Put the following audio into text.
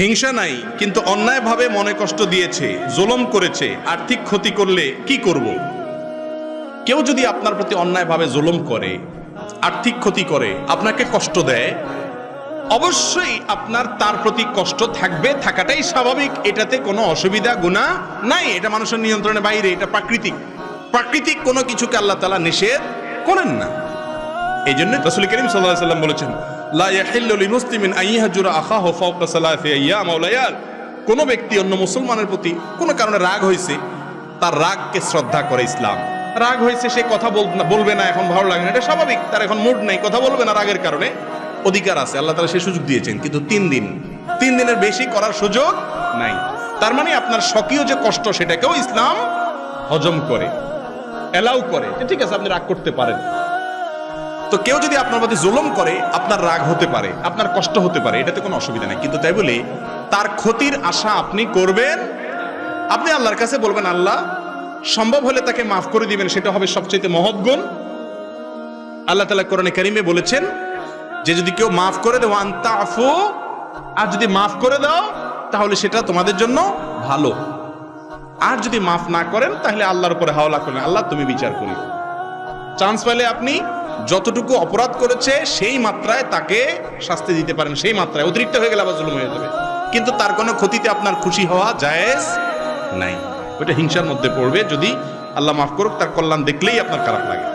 হিংসা নাই, কিন্তু অন্যায়ভাবে মনে কষ্ট দিয়েছে, জুলুম করেছে, আর্থিক ক্ষতি করলে কি করব? কেউ যদি আপনার প্রতি অন্যায়ভাবে জুলুম করে, আর্থিক ক্ষতি করে, আপনাকে কষ্ট দেয়, অবশ্যই আপনার তার প্রতি কষ্ট থাকবে, থাকাটাই স্বাভাবিক। এটাতে কোনো অসুবিধা গুনাহ নাই, এটা মানুষের নিয়ন্ত্রণের বাইরে, এটা প্রাকৃতিক কোনো কিছুকে আল্লাহ তাআলা নিষেধ করেন না। এই জন্য রাসূল করিম সাল্লাল্লাহু আলাইহি ওয়াসাল্লাম বলেছেন, লা ইয়াহিল্লু লিমুসলিমিন আন ইয়াহজুরা আখাহু ফাওকা সালাসি আইয়াম ওয়া লায়াল। কোন ব্যক্তি অন্য মুসলমানের প্রতি কোনো কারণে রাগ হয়েছে, তার রাগকে শ্রদ্ধা করে ইসলাম। রাগ হয়েছে, সে কথা বলবে না, এখন ভালো লাগে না, এটা স্বাভাবিক, তার এখন মুড নেই, কথা বলবে না, রাগের কারণে অধিকার আছে, আল্লাহ তাআলা সেই সুযোগ দিয়েছেন। কিন্তু 3 দিনের বেশি করার সুযোগ নাই। তার মানে আপনার স্বকীয় যে কষ্ট, সেটাকেও ইসলাম হজম করে, এলাও করে, ঠিক আছে, আপনি রাগ করতে পারেন। তো কেউ যদি আপনার প্রতি জুলুম করে, আপনার রাগ হতে পারে, আপনার কষ্ট হতে পারে, এটাতে কোনো অসুবিধা নেই। কিন্তু তাই বলে তার ক্ষতির আশা আপনি করবেন? আপনি আল্লাহর কাছে বলবেন, আল্লাহ সম্ভব হলে তাকে মাফ করে দিবেন, সেটা হবে সবচেয়ে মহৎ গুণ। আল্লাহ তাআলা কোরআনে কারিমে বলেছেন যে যদি কেউ মাফ করে দেও, আনতা আফু, আর যদি মাফ করে দাও তাহলে সেটা তোমাদের জন্য ভালো। আর যদি মাফ না করেন তাহলে আল্লাহর উপরে হাওলা করেন, আল্লাহ তুমি বিচার করি। চান্স পেলে আপনি যতটুকু অপরাধ করেছে সেই মাত্রায় তাকে শাস্তি দিতে পারেন, সেই মাত্রায়। অতিরিক্ত হয়ে গেলে আবার জুলুম হয়ে যাবে। কিন্তু তার কোনো ক্ষতিতে আপনার খুশি হওয়া জায়েজ নাই, ওটা হিংসার মধ্যে পড়বে। যদি আল্লাহ মাফ করুক, তার কল্যাণ দেখলেই আপনার খারাপ লাগে।